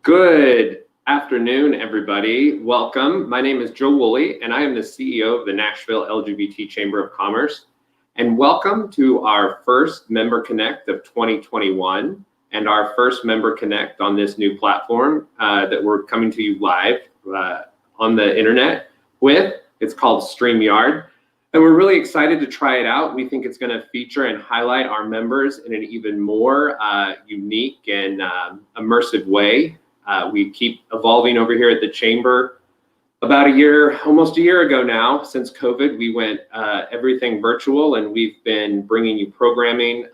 Good afternoon, everybody. Welcome. My name is Joe Woolley, and I am the CEO of the Nashville LGBT Chamber of Commerce. And welcome to our first Member Connect of 2021 and our first Member Connect on this new platform that we're coming to you live on the internet with. It's called StreamYard. And we're really excited to try it out. We think it's going to feature and highlight our members in an even more unique and immersive way. We keep evolving over here at the Chamber. About almost a year ago now, since COVID, we went everything virtual, and we've been bringing you programming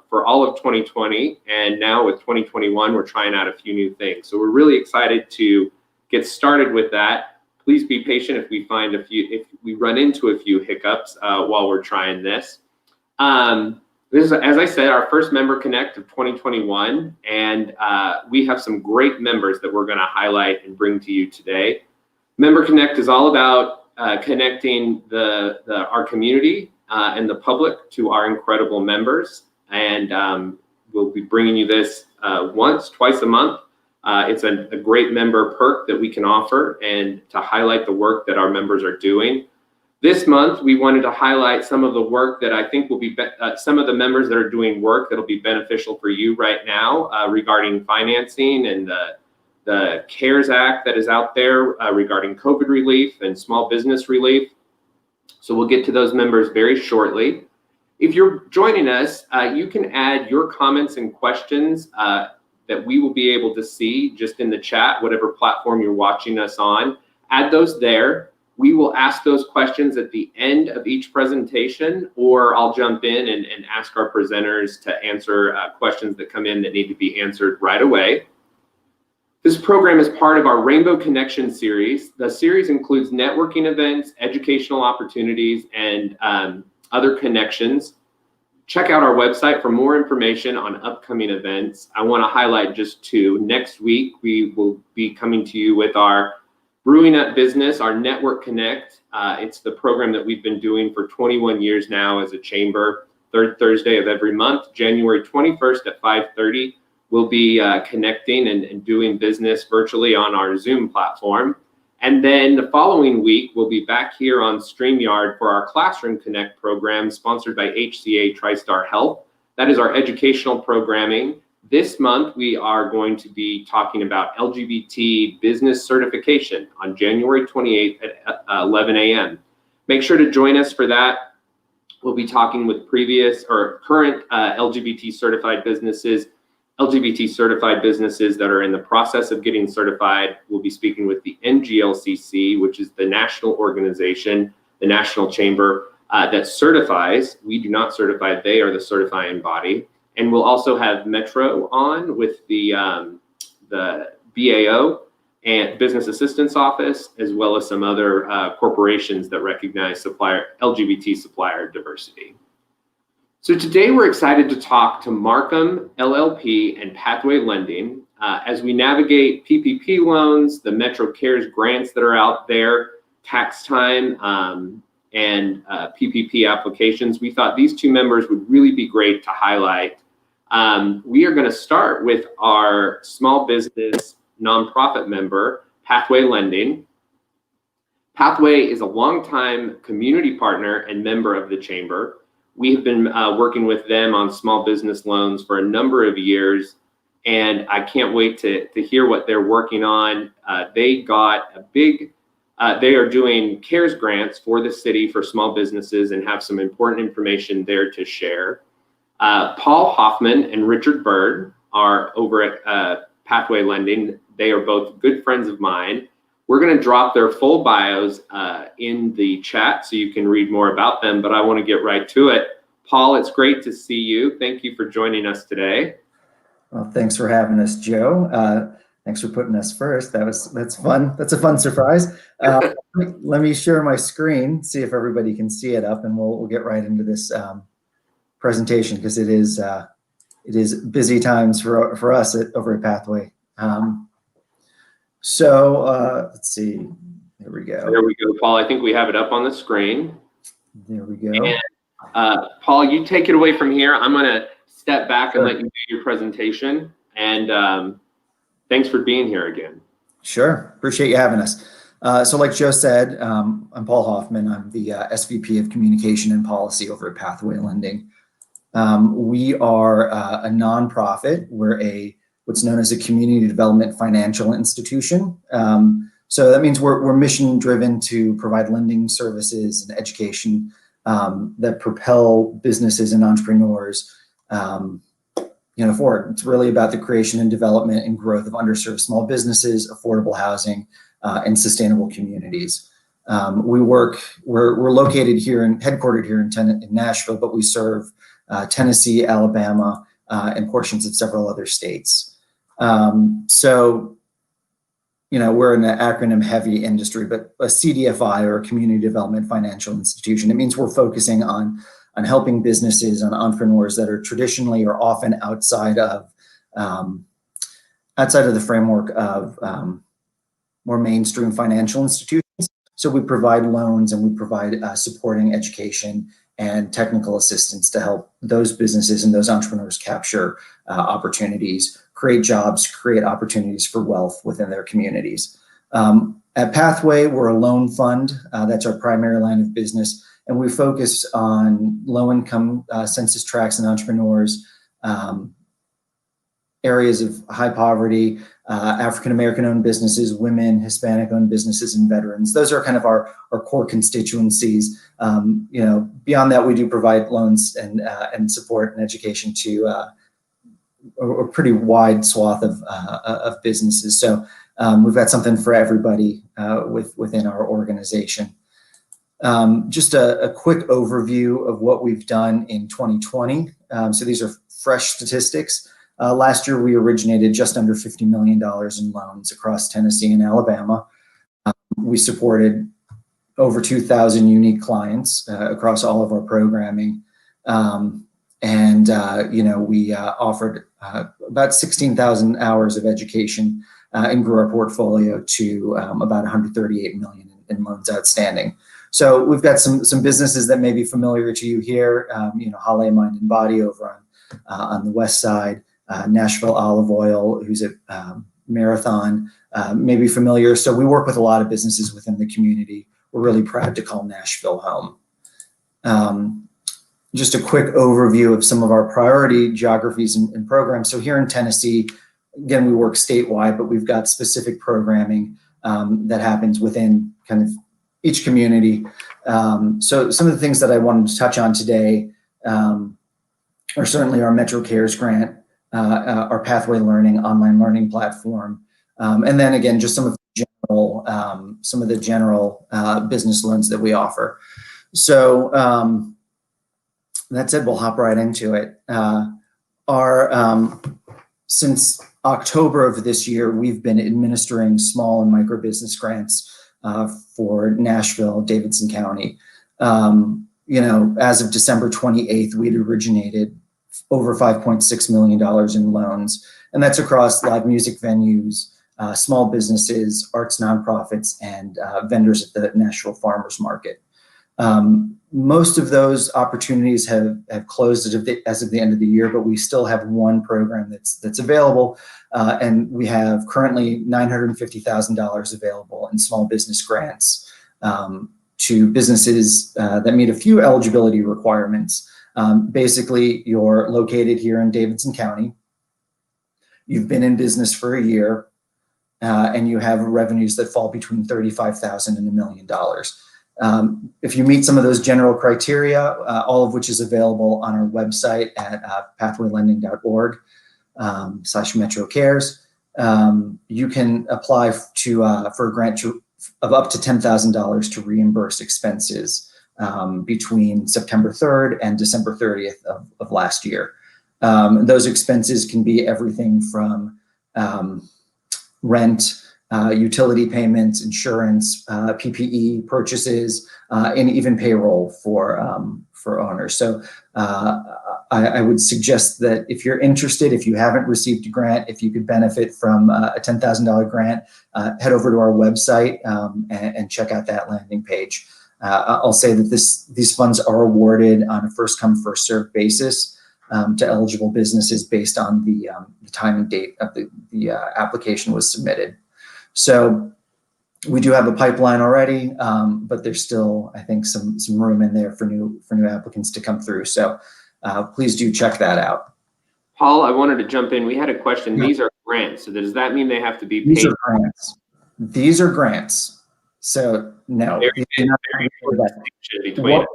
for all of 2020. And now with 2021, we're trying out a few new things. So we're really excited to get started with that. Please be patient if we run into a few hiccups while we're trying this. This is, as I said, our first Member Connect of 2021, and we have some great members that we're going to highlight and bring to you today. Member Connect is all about connecting our community and the public to our incredible members, and we'll be bringing you this twice a month. It's a great member perk that we can offer and to highlight the work that our members are doing. This month, we wanted to highlight some of the work that I think will be, some of the members that are doing work that'll be beneficial for you right now regarding financing and the CARES Act that is out there regarding COVID relief and small business relief. So we'll get to those members very shortly. If you're joining us, you can add your comments and questions that we will be able to see just in the chat, whatever platform you're watching us on. Add those there. We will ask those questions at the end of each presentation, or I'll jump in and ask our presenters to answer questions that come in that need to be answered right away. This program is part of our Rainbow Connection series. The series includes networking events, educational opportunities, and other connections. Check out our website for more information on upcoming events. I want to highlight just two. Next week, we will be coming to you with our Brewing Up Business, our Network Connect. It's the program that we've been doing for 21 years now as a chamber. Third Thursday of every month, January 21st at 5:30, we'll be connecting and doing business virtually on our Zoom platform. And then the following week, we'll be back here on StreamYard for our Classroom Connect program sponsored by HCA TriStar Health. That is our educational programming. This month, we are going to be talking about LGBT business certification on January 28th at 11 a.m. Make sure to join us for that. We'll be talking with previous or current LGBT certified businesses that are in the process of getting certified. We'll be speaking with the NGLCC, which is the national organization, the national chamber that certifies. We do not certify, they are the certifying body. And we'll also have Metro on with the BAO and Business Assistance Office, as well as some other corporations that recognize LGBT supplier diversity. So today we're excited to talk to Marcum LLP and Pathway Lending as we navigate PPP loans, the Metro CARES grants that are out there, tax time, and PPP applications. We thought these two members would really be great to highlight. We are going to start with our small business nonprofit member, Pathway Lending. Pathway is a longtime community partner and member of the Chamber. We have been working with them on small business loans for a number of years, and I can't wait to hear what they're working on. They are doing CARES grants for the city for small businesses and have some important information there to share. Paul Hoffmann and Richard Bird are over at Pathway Lending. They are both good friends of mine. We're going to drop their full bios in the chat so you can read more about them, but I want to get right to it. Paul, it's great to see you. Thank you for joining us today. Well, thanks for having us, Joe. Thanks for putting us first. That's fun. That's a fun surprise. Let me share my screen, see if everybody can see it up, and we'll get right into this presentation because it is busy times for us over at Pathway. Let's see. There we go. There we go, Paul. I think we have it up on the screen. There we go. And, Paul, you take it away from here. I'm going to step back and let you do your presentation. And Thanks for being here again. Sure. Appreciate you having us. So like Joe said, I'm Paul Hoffmann. I'm the SVP of Communication and Policy over at Pathway Lending. We are a nonprofit. We're what's known as a community development financial institution. So that means we're mission driven to provide lending services and education that propel businesses and entrepreneurs forward. It's really about the creation and development and growth of underserved small businesses, affordable housing, and sustainable communities. We're located here and headquartered here in Nashville, but we serve Tennessee, Alabama, and portions of several other states. So we're in an acronym heavy industry, but a CDFI, or a community development financial institution. It means we're focusing on helping businesses, on entrepreneurs that are traditionally or often outside of the framework of more mainstream financial institutions. So we provide loans and we provide supporting education and technical assistance to help those businesses and those entrepreneurs capture opportunities, create jobs, create opportunities for wealth within their communities. At Pathway, we're a loan fund. That's our primary line of business. And we focus on low-income census tracts and entrepreneurs, areas of high poverty, African-American-owned businesses, women, Hispanic-owned businesses, and veterans. Those are kind of our core constituencies. Beyond that, we do provide loans and support and education to a pretty wide swath of businesses. So we've got something for everybody within our organization. Just a quick overview of what we've done in 2020. So these are fresh statistics. Last year, we originated just under $50 million in loans across Tennessee and Alabama. We supported over 2,000 unique clients across all of our programming. We offered about 16,000 hours of education and grew our portfolio to about $138 million in loans outstanding. So we've got some businesses that may be familiar to you here, Hale Mind and Body over on the west side, Nashville Olive Oil, who's at Marathon, may be familiar. So we work with a lot of businesses within the community. We're really proud to call Nashville home. Just a quick overview of some of our priority geographies and programs. So here in Tennessee, again, we work statewide, but we've got specific programming that happens within kind of each community. So some of the things that I wanted to touch on today are certainly our Metro Cares grant, our Pathway Learning online learning platform, and then again, just some of the general business loans that we offer. So that said, we'll hop right into it. Since October of this year, we've been administering small and micro business grants for Nashville, Davidson County. As of December 28th, we'd originated over $5.6 million in loans, and that's across live music venues, small businesses, arts nonprofits, and vendors at the Nashville Farmers Market. Most of those opportunities have closed as of the end of the year, but we still have one program that's available, and we have currently $950,000 available in small business grants to businesses that meet a few eligibility requirements. Basically, you're located here in Davidson County, you've been in business for a year, and you have revenues that fall between $35,000 and $1 million. If you meet some of those general criteria, all of which is available on our website at pathwaylending.org/MetroCares, you can apply for a grant of up to $10,000 to reimburse expenses between September 3rd and December 30th of last year. Those expenses can be everything from rent, utility payments, insurance, PPE purchases, and even payroll for owners. So I would suggest that if you're interested, if you haven't received a grant, if you could benefit from a $10,000 grant, head over to our website and check out that landing page. I'll say that these funds are awarded on a first come, first served basis. to eligible businesses based on the time and date of the application was submitted. So we do have a pipeline already, but there's still, I think, some room in there for new applicants to come through. So please do check that out. Paul, I wanted to jump in. We had a question. Yeah. These are grants. So does that mean they have to be paid? These are grants. These are grants. So no. What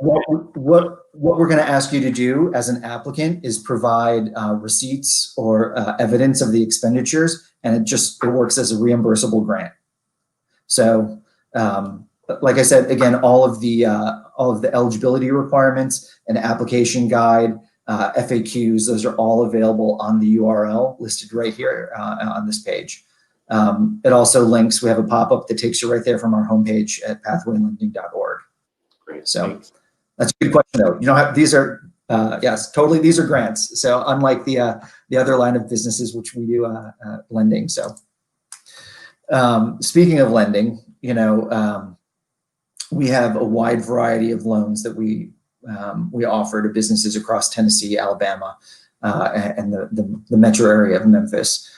we're going to ask you to do as an applicant is provide receipts or evidence of the expenditures, and it works as a reimbursable grant. So, like I said, again, all of the eligibility requirements, an application guide, FAQs, those are all available on the URL listed right here on this page. It also links, we have a pop-up that takes you right there from our homepage at pathwaylending.org. Great. So Thanks. that's a good question though. You know, these are, yes, totally, these are grants. So unlike the other line of businesses, which we do lending. So speaking of lending, you know, we have a wide variety of loans that we offer to businesses across Tennessee, Alabama, and the metro area of Memphis.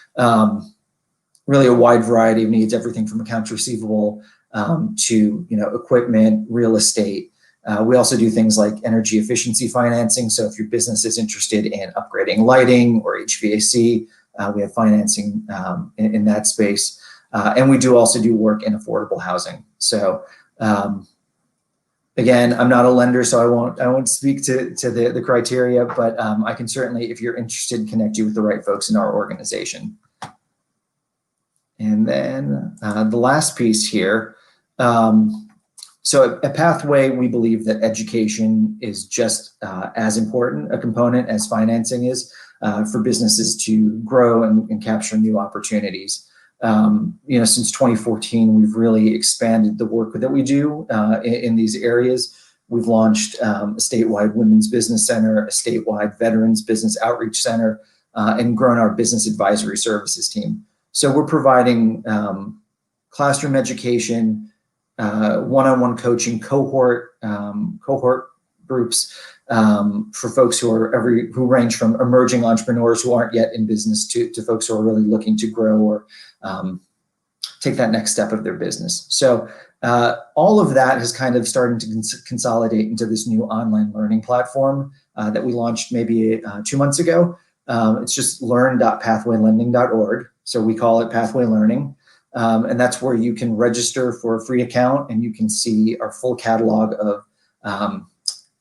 Really a wide variety of needs, everything from accounts receivable to, you know, equipment, real estate. We also do things like energy efficiency financing. So if your business is interested in upgrading lighting or HVAC, we have financing in that space. And we do also do work in affordable housing. So again, I'm not a lender, so I won't speak to the criteria, but I can certainly, if you're interested, connect you with the right folks in our organization. And then the last piece here. So at Pathway, we believe that education is just as important a component as financing is for businesses to grow and capture new opportunities. You know, since 2014, we've really expanded the work that we do in these areas. We've launched a statewide women's business center, a statewide veterans business outreach center, and grown our business advisory services team. So we're providing classroom education, one-on-one coaching, cohort groups for folks who range from emerging entrepreneurs who aren't yet in business to folks who are really looking to grow or take that next step of their business. So all of that has kind of started to consolidate into this new online learning platform that we launched maybe 2 months ago. It's just learn.pathwaylending.org. So we call it Pathway Learning. And that's where you can register for a free account and you can see our full catalog of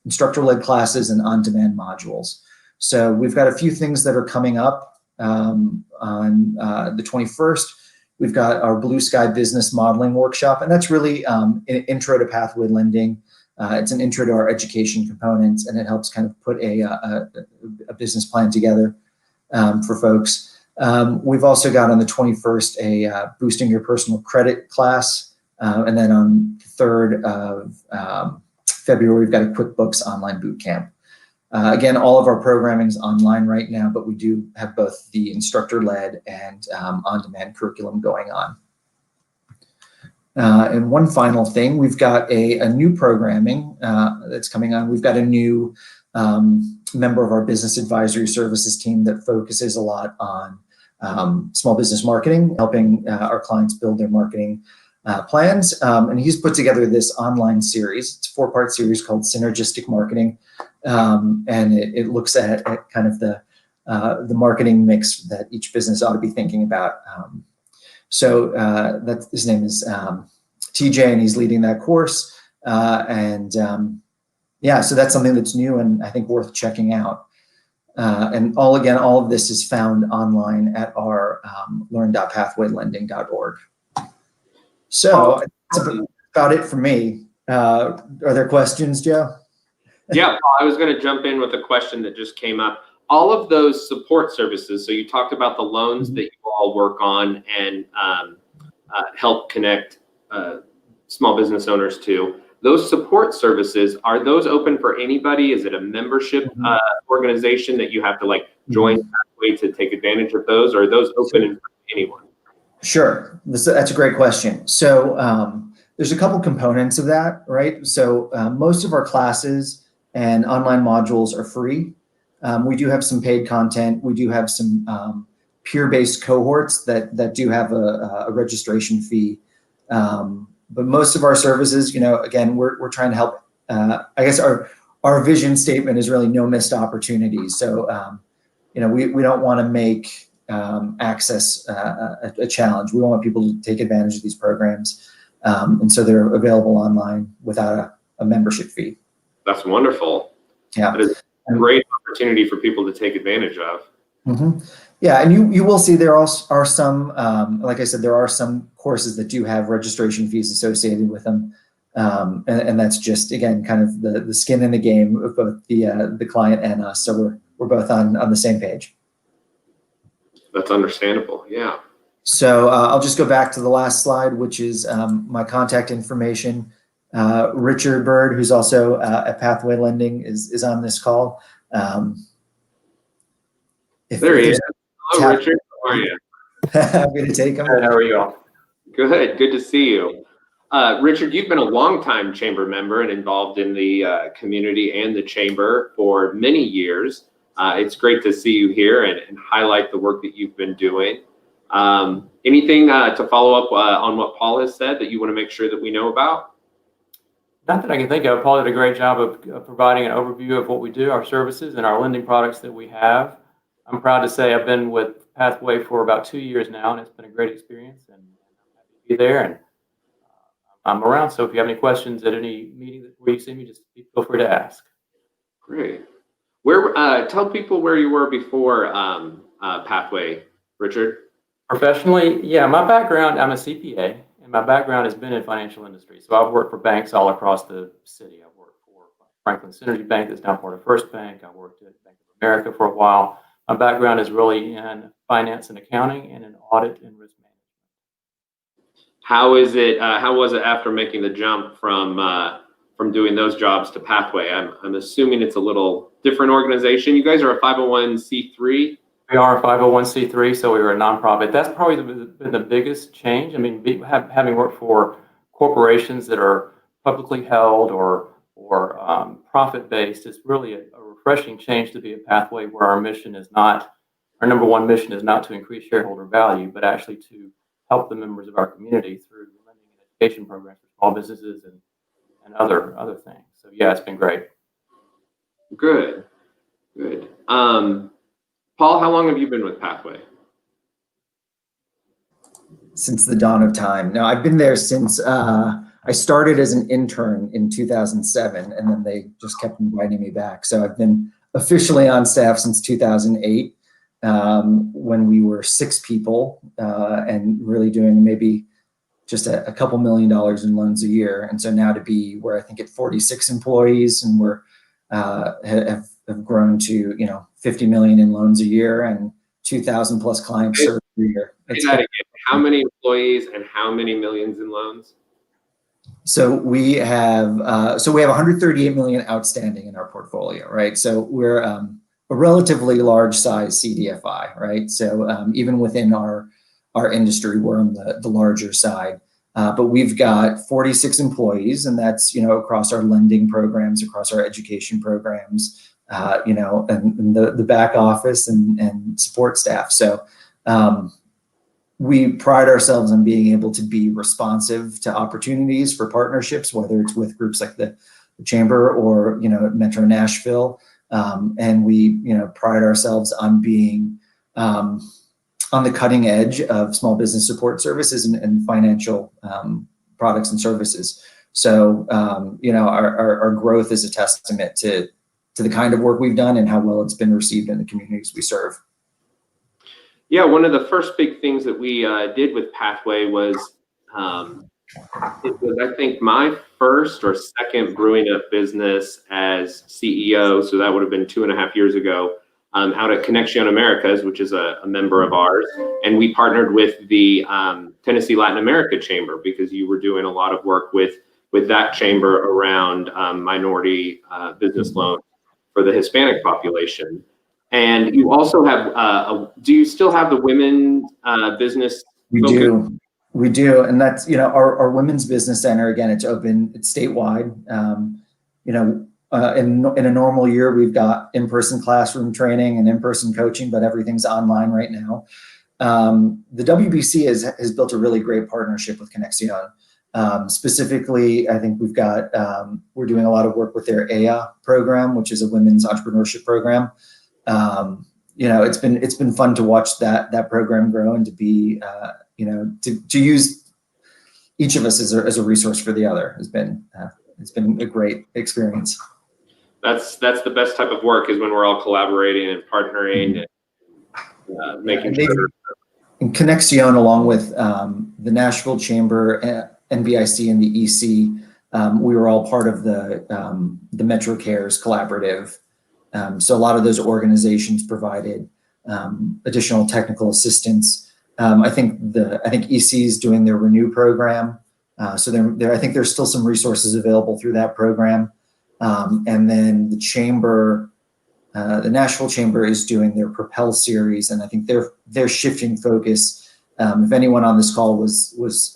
instructor-led classes and on-demand modules. So we've got a few things that are coming up on the 21st. We've got our Blue Sky Business Modeling Workshop, and that's really an intro to Pathway Lending. It's an intro to our education components, and it helps kind of put a business plan together for folks. We've also got on the 21st a Boosting Your Personal Credit class, and then on the 3rd of February, we've got a QuickBooks online boot camp. Again, all of our programming is online right now, but we do have both the instructor-led and on-demand curriculum going on. And one final thing, we've got a new programming that's coming on. We've got a new member of our business advisory services team that focuses a lot on small business marketing, helping our clients build their marketing plans. And he's put together this online series. It's a 4-part series called Synergistic Marketing. And it looks at kind of the marketing mix that each business ought to be thinking about. So his name is TJ, and he's leading that course. Yeah, so that's something that's new and I think worth checking out. And all of this is found online at our learn.pathwaylending.org. So that's about it for me. Are there questions, Joe? Yeah, I was going to jump in with a question that just came up. All of those support services, so you talked about the loans that you all work on and help connect small business owners to. Those support services, are those open for anybody? Is it a membership organization that you have to like join Pathway to take advantage of those, or are those open for anyone? Sure, that's a great question. So there's a couple components of that, right? So most of our classes and online modules are free. We do have some paid content. We do have some peer-based cohorts that do have a registration fee. But most of our services, again, we're trying to help. I guess our vision statement is really no missed opportunities. So, we don't want to make access a challenge. We want people to take advantage of these programs. And so they're available online without a membership fee. That's wonderful. Yeah. That is a great opportunity for people to take advantage of. Mm-hmm. Yeah, and you will see there are some, like I said, there are some courses that do have registration fees associated with them. And that's just, again, kind of the skin in the game of both the client and us. So we're both on the same page. That's understandable. Yeah. So I'll just go back to the last slide, which is my contact information. Richard Bird, who's also at Pathway Lending, is on this call. There he is. Hello, Richard. How are you? I'm going to take him. How are you all? Good. Good to see you. Richard, you've been a longtime chamber member and involved in the community and the chamber for many years. It's great to see you here and highlight the work that you've been doing. Anything to follow up on what Paul has said that you want to make sure that we know about? Not that I can think of. Paul did a great job of providing an overview of what we do, our services, and our lending products that we have. I'm proud to say I've been with Pathway for about 2 years now, and it's been a great experience, and I'm happy to be there, and I'm around. So if you have any questions at any meeting where you see me, just feel free to ask. Great. Tell people where you were before Pathway, Richard. Professionally, yeah, my background, I'm a CPA, and my background has been in financial industry. So I've worked for banks all across the city. I've worked for Franklin Synergy Bank, that's now part of First Bank. I worked at Bank of America for a while. My background is really in finance and accounting and in audit and risk management. How was it after making the jump from doing those jobs to Pathway? I'm assuming it's a little different organization. You guys are a 501c3. We are a 501c3, so we were a nonprofit. That's probably been the biggest change. I mean, having worked for corporations that are publicly held or profit-based, it's really a refreshing change to be a Pathway where our number one mission is not to increase shareholder value, but actually to help the members of our community through lending and education programs for small businesses and other things. So yeah, it's been great. Good. Paul, how long have you been with Pathway? Since the dawn of time. No, I've been there since I started as an intern in 2007, and then they just kept inviting me back. So I've been officially on staff since 2008, when we were 6 people and really doing maybe just a couple $1 million in loans a year. And so now to be where I think at 46 employees, and we're have grown to 50 million in loans a year and 2,000 plus clients served per year. How many employees and how many millions in loans? So we have 138 million outstanding in our portfolio, right? So we're a relatively large size CDFI, right? So even within our industry, we're on the larger side. But we've got 46 employees, and that's across our lending programs, across our education programs, and the back office and support staff. So we pride ourselves on being able to be responsive to opportunities for partnerships, whether it's with groups like the Chamber or Metro Nashville, and we pride ourselves on being on the cutting edge of small business support services and financial products and services. So our growth is a testament to the kind of work we've done and how well it's been received in the communities we serve. Yeah, one of the first big things that we did with Pathway was, it was, I think, my first or second brewing up business as CEO. So that would have been 2.5 years ago, out at Connection Americas, which is a member of ours. And we partnered with the Tennessee Latin America Chamber because you were doing a lot of work with that chamber around minority business loans for the Hispanic population. And you also have, do you still have the women business? We do. And that's, our women's business center, again, it's open, it's statewide. in a normal year, we've got in-person classroom training and in-person coaching, but everything's online right now. The WBC has built a really great partnership with Conexion. Specifically, I think we're doing a lot of work with their AIA program, which is a women's entrepreneurship program. It's been fun to watch that program grow and to be, to use each of us as a resource for the other. It's been a great experience. That's the best type of work, is when we're all collaborating and partnering and making sure. And Conexion, along with the Nashville Chamber, NBIC, and the EC, we were all part of the Metro Cares Collaborative. So a lot of those organizations provided additional technical assistance. I think EC is doing their Renew program. So I think there's still some resources available through that program. And then the Chamber, the Nashville Chamber, is doing their Propel series, and I think they're shifting focus. If anyone on this call was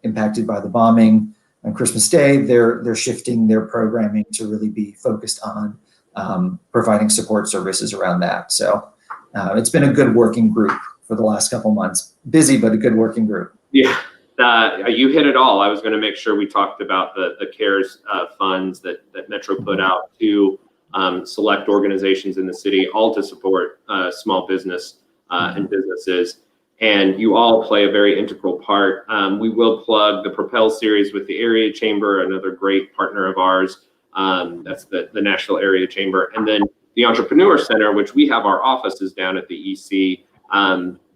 impacted by the bombing on Christmas Day, they're shifting their programming to really be focused on providing support services around that. So it's been a good working group for the last couple months. Busy, but a good working group. Yeah. You hit it all. I was going to make sure we talked about the CARES funds that Metro put out to select organizations in the city, all to support small business and businesses. And you all play a very integral part. We will plug the Propel series with the Area Chamber, another great partner of ours. That's the Nashville Area Chamber. And then the Entrepreneur Center, which we have our offices down at the EC.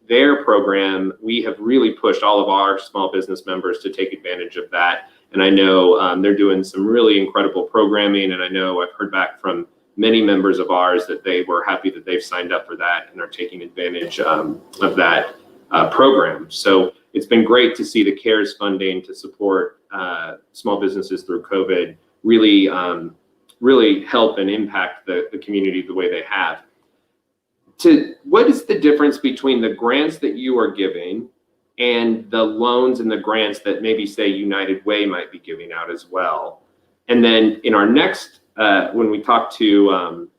Their program, we have really pushed all of our small business members to take advantage of that. And I know they're doing some really incredible programming. And I know I've heard back from many members of ours that they were happy that they've signed up for that and are taking advantage of that program. So it's been great to see the CARES funding to support small businesses through COVID really help and impact the community the way they have. What is the difference between the grants that you are giving and the loans and the grants that maybe, say, United Way might be giving out as well? And then in our next, when we talk to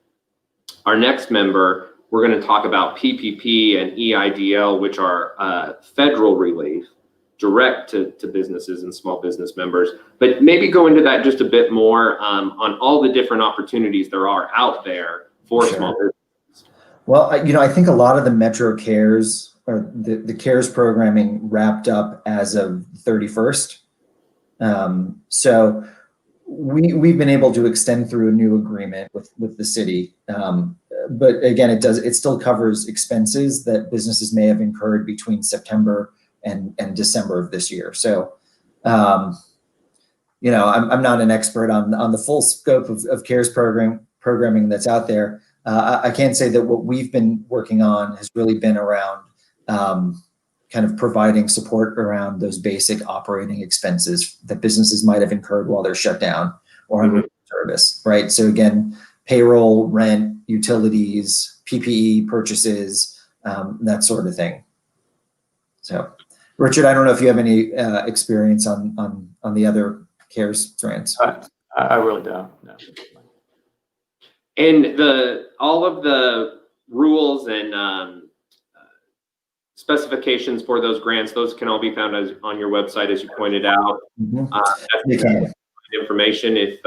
our next member, we're going to talk about PPP and EIDL, which are federal relief direct to businesses and small business members. But maybe go into that just a bit more on all the different opportunities there are out there for small businesses. Well, I think a lot of the Metro Cares or the CARES programming wrapped up as of 31st. So we've been able to extend through a new agreement with the city. But again, it still covers expenses that businesses may have incurred between September and December of this year. So, I'm not an expert on the full scope of CARES programming that's out there. I can say that what we've been working on has really been around kind of providing support around those basic operating expenses that businesses might have incurred while they're shut down or on service, right? So again, payroll, rent, utilities, PPE purchases, that sort of thing. So, Richard, I don't know if you have any experience on the other CARES grants. I really don't. No. And all of the rules and specifications for those grants, those can all be found on your website, as you pointed out. That's information if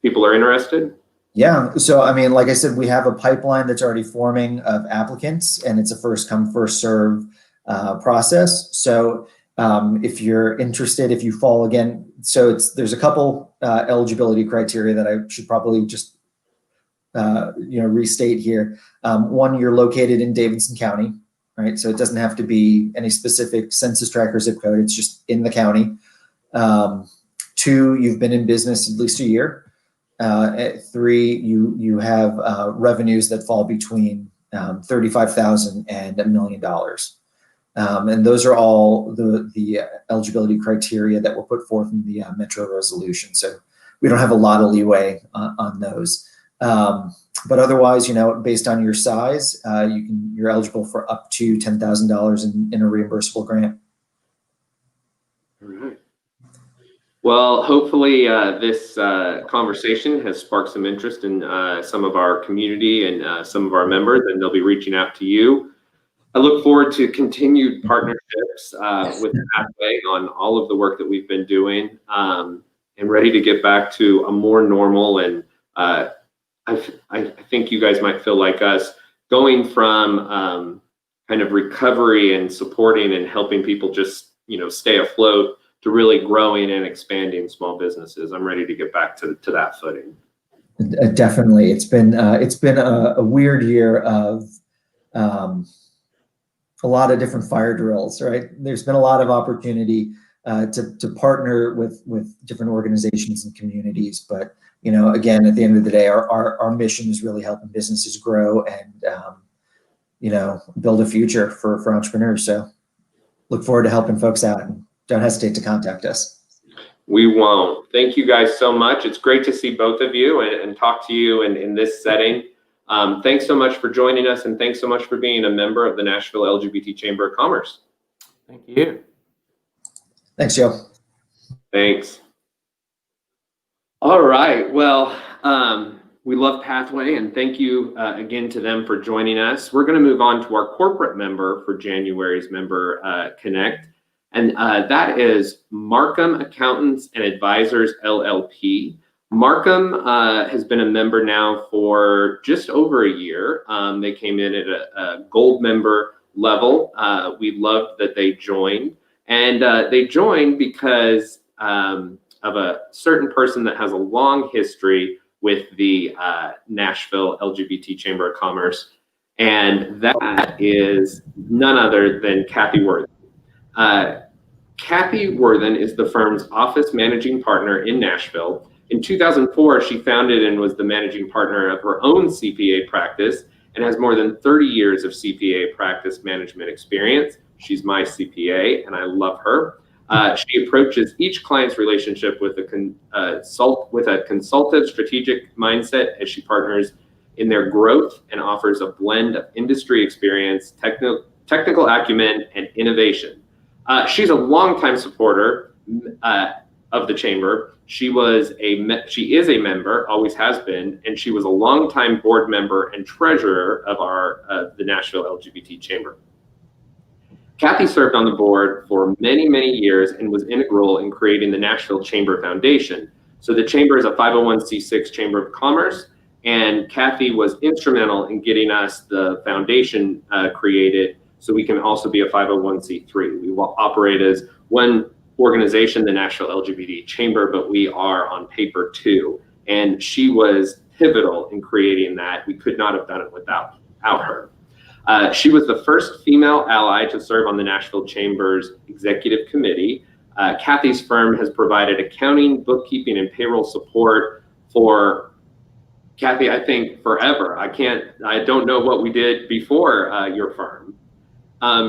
people are interested. Yeah. So, like I said, we have a pipeline that's already forming of applicants, and it's a first come, first serve process. So if you're interested, if you fall again, there's a couple eligibility criteria that I should probably just restate here. One, you're located in Davidson County, right? So it doesn't have to be any specific census tract or zip code. It's just in the county. 2, you've been in business at least a year. 3, you have revenues that fall between $35,000 and $1 million. And those are all the eligibility criteria that were put forth in the Metro resolution. So we don't have a lot of leeway on those. But otherwise, based on your size, you're eligible for up to $10,000 in a reimbursable grant. All right. Well, hopefully this conversation has sparked some interest in some of our community and some of our members, and they'll be reaching out to you. I look forward to continued partnerships with Pathway on all of the work that we've been doing, and ready to get back to a more normal, and I think you guys might feel like us, going from kind of recovery and supporting and helping people just, stay afloat, to really growing and expanding small businesses. I'm ready to get back to that footing. Definitely. It's been a weird year of a lot of different fire drills, right? There's been a lot of opportunity to partner with different organizations and communities. But, again, at the end of the day, our mission is really helping businesses grow and, build a future for entrepreneurs. So look forward to helping folks out, and don't hesitate to contact us. We won't. Thank you guys so much. It's great to see both of you and talk to you in this setting. Thanks so much for joining us, and thanks so much for being a member of the Nashville LGBT Chamber of Commerce. Thank you. Thanks, Joe. Thanks. All right. Well, we love Pathway, and thank you again to them for joining us. We're going to move on to our corporate member for January's Member Connect, and that is Marcum Accountants and Advisors LLP. Markham has been a member now for just over a year. They came in at a gold member level. We loved that they joined, and they joined because of a certain person that has a long history with the Nashville LGBT Chamber of Commerce, and that is none other than Cathy Werthan. Cathy Werthan is the firm's office managing partner in Nashville. In 2004, she founded and was the managing partner of her own CPA practice and has more than 30 years of CPA practice management experience. She's my CPA, and I love her. She approaches each client's relationship with a consultative strategic mindset as she partners in their growth and offers a blend of industry experience, technical acumen, and innovation. She's a longtime supporter of the chamber. She is a member, always has been, and she was a longtime board member and treasurer of the Nashville LGBT Chamber. Cathy served on the board for many, many years and was integral in creating the Nashville Chamber Foundation. So the chamber is a 501c6 chamber of commerce, and Cathy was instrumental in getting us the foundation created so we can also be a 501c3. We will operate as one organization, the Nashville LGBT Chamber, but we are on paper too. And she was pivotal in creating that. We could not have done it without her. She was the first female ally to serve on the Nashville Chamber's executive committee. Cathy's firm has provided accounting, bookkeeping, and payroll support for Cathy, I think, forever. I don't know what we did before your firm.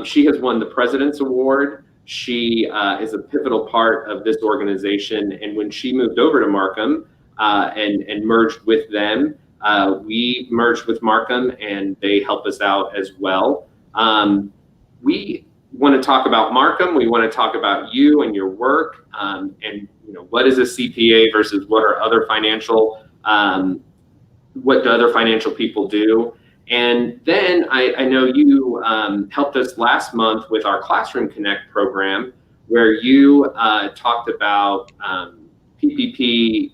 She has won the President's Award. She is a pivotal part of this organization. And when she moved over to Markham and merged with them, we merged with Markham, and they help us out as well. We want to talk about Markham. We want to talk about you and your work, and what is a CPA versus what do other financial people do. And then I know you helped us last month with our Classroom Connect program, where you talked about PPP,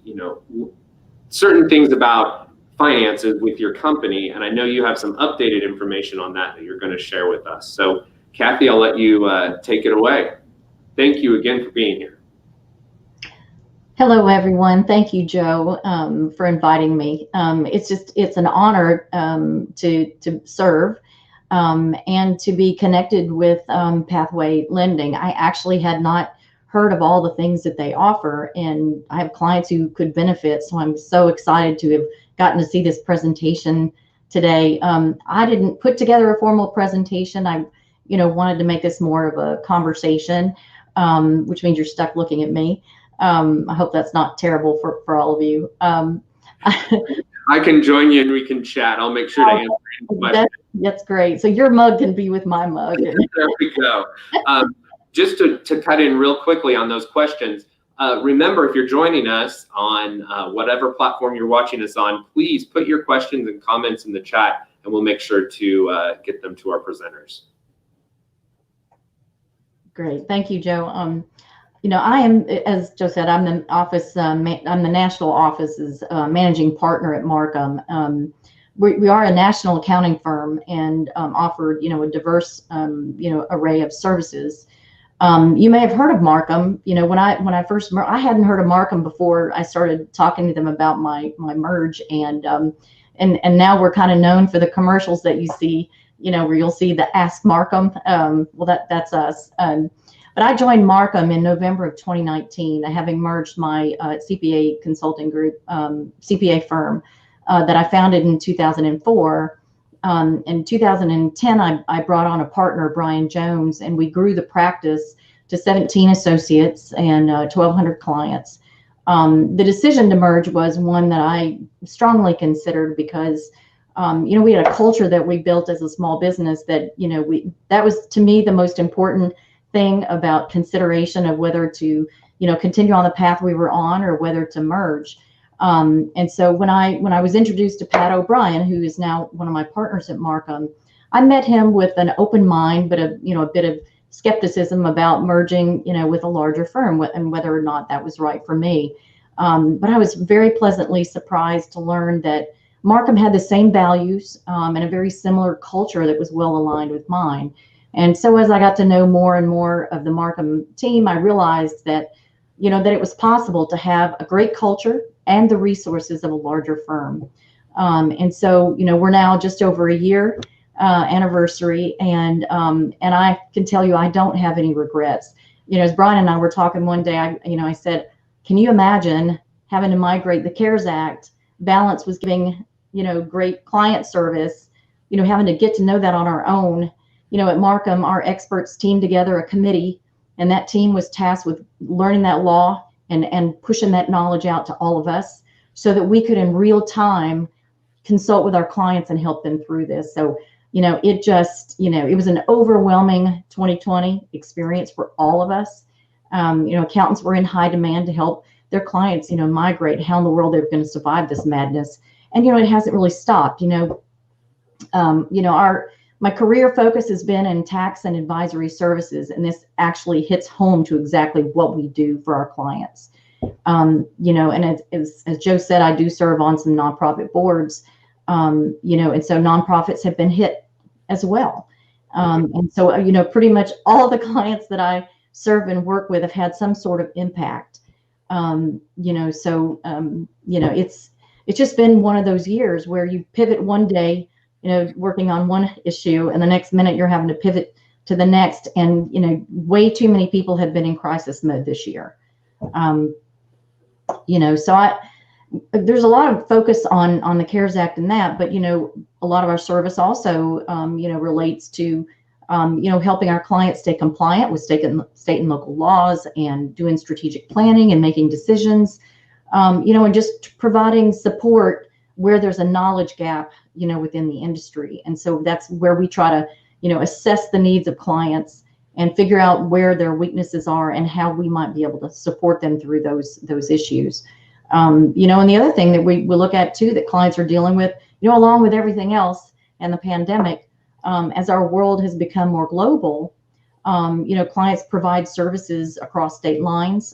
certain things about finances with your company. And I know you have some updated information on that you're going to share with us. So Cathy, I'll let you take it away. Thank you again for being here. Hello, everyone. Thank you, Joe, for inviting me. It's an honor to serve and to be connected with Pathway Lending. I actually had not heard of all the things that they offer, and I have clients who could benefit. So I'm so excited to have gotten to see this presentation today. I didn't put together a formal presentation. I, wanted to make this more of a conversation, which means you're stuck looking at me. I hope that's not terrible for all of you. I can join you and we can chat. I'll make sure to answer any questions. That's great. So your mug can be with my mug. There we go. Just to cut in real quickly on those questions, Remember, if you're joining us on whatever platform you're watching us on, please put your questions and comments in the chat, and we'll make sure to get them to our presenters. Great, thank you, Joe. You know, I am, as Joe said, I'm the office, I'm the national office's managing partner at Markham. We are a national accounting firm and offer, you know, a diverse, you know, array of services. You may have heard of Markham. You know, when I first, I hadn't heard of Markham before I started talking to them about my merge, and now we're kind of known for the commercials that you see, you know, where you'll see the Ask Markham. Well, that's us. But I joined Markham in November of 2019, having merged my CPA consulting group, CPA firm that I founded in 2004. In 2010, I brought on a partner, Brian Jones, and we grew the practice to 17 associates and 1,200 clients. The decision to merge was one that I strongly considered because, you know, we had a culture that we built as a small business that, you know, that was to me the most important thing about consideration of whether to, you know, continue on the path we were on or whether to merge. And so when I was introduced to Pat O'Brien, who is now one of my partners at Markham, I met him with an open mind, but a bit of skepticism about merging, you know, with a larger firm and whether or not that was right for me. But I was very pleasantly surprised to learn that Markham had the same values and a very similar culture that was well aligned with mine. And so as I got to know more and more of the Markham team, I realized that, you know, that it was possible to have a great culture and the resources of a larger firm. And so, you know, we're now just over a year anniversary, and I can tell you I don't have any regrets. You know, as Brian and I were talking one day, I said, can you imagine having to migrate the CARES Act? Balance was giving, you know, great client service, you know, having to get to know that on our own. You know, at Markham, our experts teamed together a committee, and that team was tasked with learning that law and pushing that knowledge out to all of us so that we could in real time consult with our clients and help them through this. So, you know, it just, you know, it was an overwhelming 2020 experience for all of us. You know, accountants were in high demand to help their clients, you know, migrate how in the world they're going to survive this madness. And, you know, it hasn't really stopped. My career focus has been in tax and advisory services, and this actually hits home to exactly what we do for our clients. You know, and as Joe said, I do serve on some nonprofit boards, you know, and so nonprofits have been hit as well. And so, you know, pretty much all the clients that I serve and work with have had some sort of impact. You know, so, you know, it's just been one of those years where you pivot one day, you know, working on one issue, and the next minute you're having to pivot to the next. And, you know, way too many people have been in crisis mode this year. You know, so there's a lot of focus on the CARES Act and that, but, you know, a lot of our service also, you know, relates to, you know, helping our clients stay compliant with state and local laws and doing strategic planning and making decisions, you know, and just providing support where there's a knowledge gap, you know, within the industry. And so that's where we try to, you know, assess the needs of clients and figure out where their weaknesses are and how we might be able to support them through those issues. You know, and the other thing that we look at too that clients are dealing with, you know, along with everything else and the pandemic, as our world has become more global, you know, clients provide services across state lines,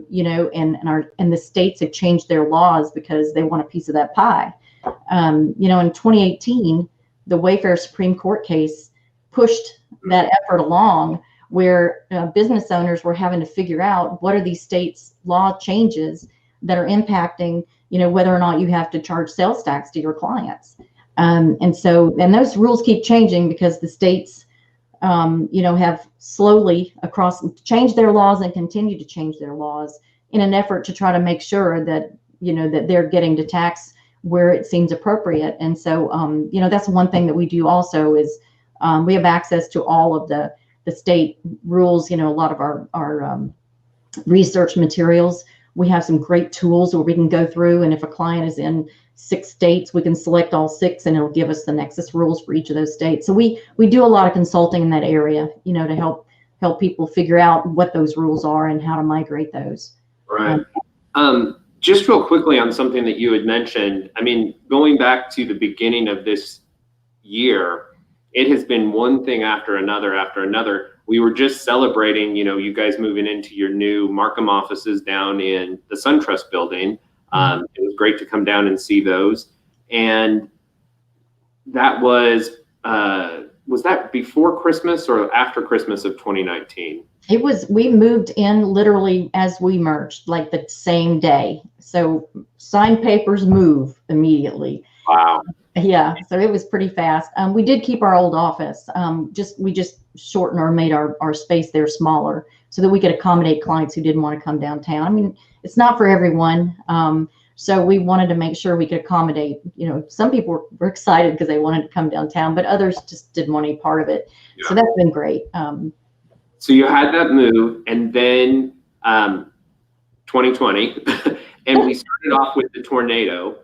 you know, and the states have changed their laws because they want a piece of that pie. You know, in 2018, the Wayfair Supreme Court case pushed that effort along, where business owners were having to figure out what are these states' law changes that are impacting, you know, whether or not you have to charge sales tax to your clients. And those rules keep changing because the states, you know, have slowly changed their laws and continue to change their laws in an effort to try to make sure that, you know, that they're getting to tax where it seems appropriate. And so, you know, that's one thing that we do also is we have access to all of the state rules, you know, a lot of our research materials. We have some great tools where we can go through, and if a client is in 6 states, we can select all 6 and it'll give us the nexus rules for each of those states. So we do a lot of consulting in that area, you know, to help people figure out what those rules are and how to migrate those. Right. Just real quickly on something that you had mentioned, I mean, going back to the beginning of this year, it has been one thing after another after another. We were just celebrating, you guys moving into your new Markham offices down in the SunTrust building. It was great to come down and see those. And that was that before Christmas or after Christmas of 2019? We moved in literally as we merged, like the same day. So signed papers move immediately. Wow. Yeah, so it was pretty fast. We did keep our old office. We just shortened or made our space there smaller so that we could accommodate clients who didn't want to come downtown. I mean, it's not for everyone. So we wanted to make sure we could accommodate, some people were excited because they wanted to come downtown, but others just didn't want any part of it. Yeah. So that's been great. So you had that move, and then 2020, and we started off with the tornado.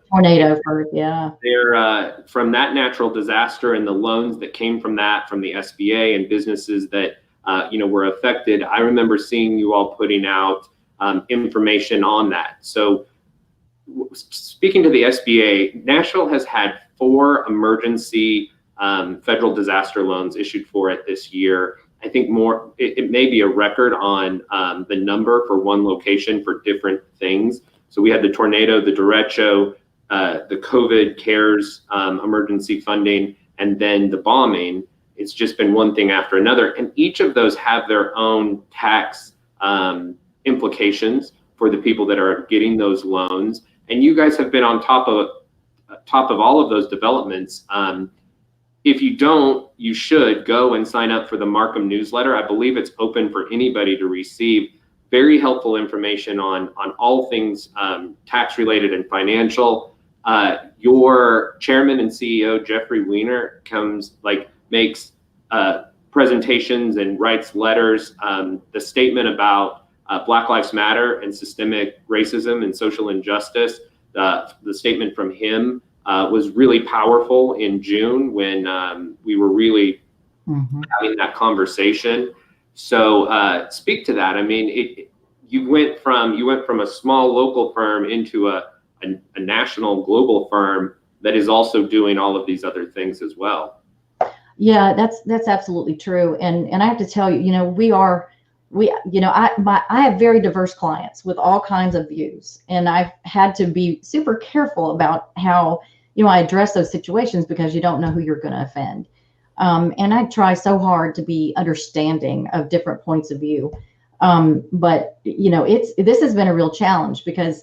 Yeah. There, from that natural disaster and the loans that came from that, from the SBA and businesses that were affected. I remember seeing you all putting out information on that. So speaking to the SBA, Nashville has had 4 emergency federal disaster loans issued for it this year. I think it may be a record on the number for one location for different things. So we had the tornado, the derecho, the COVID CARES emergency funding, and then the bombing. It's just been one thing after another. And each of those have their own tax implications for the people that are getting those loans. And you guys have been on top of all of those developments. If you don't, you should go and sign up for the Markham newsletter. I believe it's open for anybody to receive. Very helpful information on all things tax related and financial. Your chairman and CEO, Jeffrey Weiner, makes presentations and writes letters. The statement about Black Lives Matter and systemic racism and social injustice, the statement from him was really powerful in June when we were really having that conversation. So speak to that. I mean, you went from a small local firm into a national global firm that is also doing all of these other things as well. Yeah, that's absolutely true. And I have to tell you, I have very diverse clients with all kinds of views, and I've had to be super careful about how, I address those situations because you don't know who you're going to offend. And I try so hard to be understanding of different points of view. But this has been a real challenge because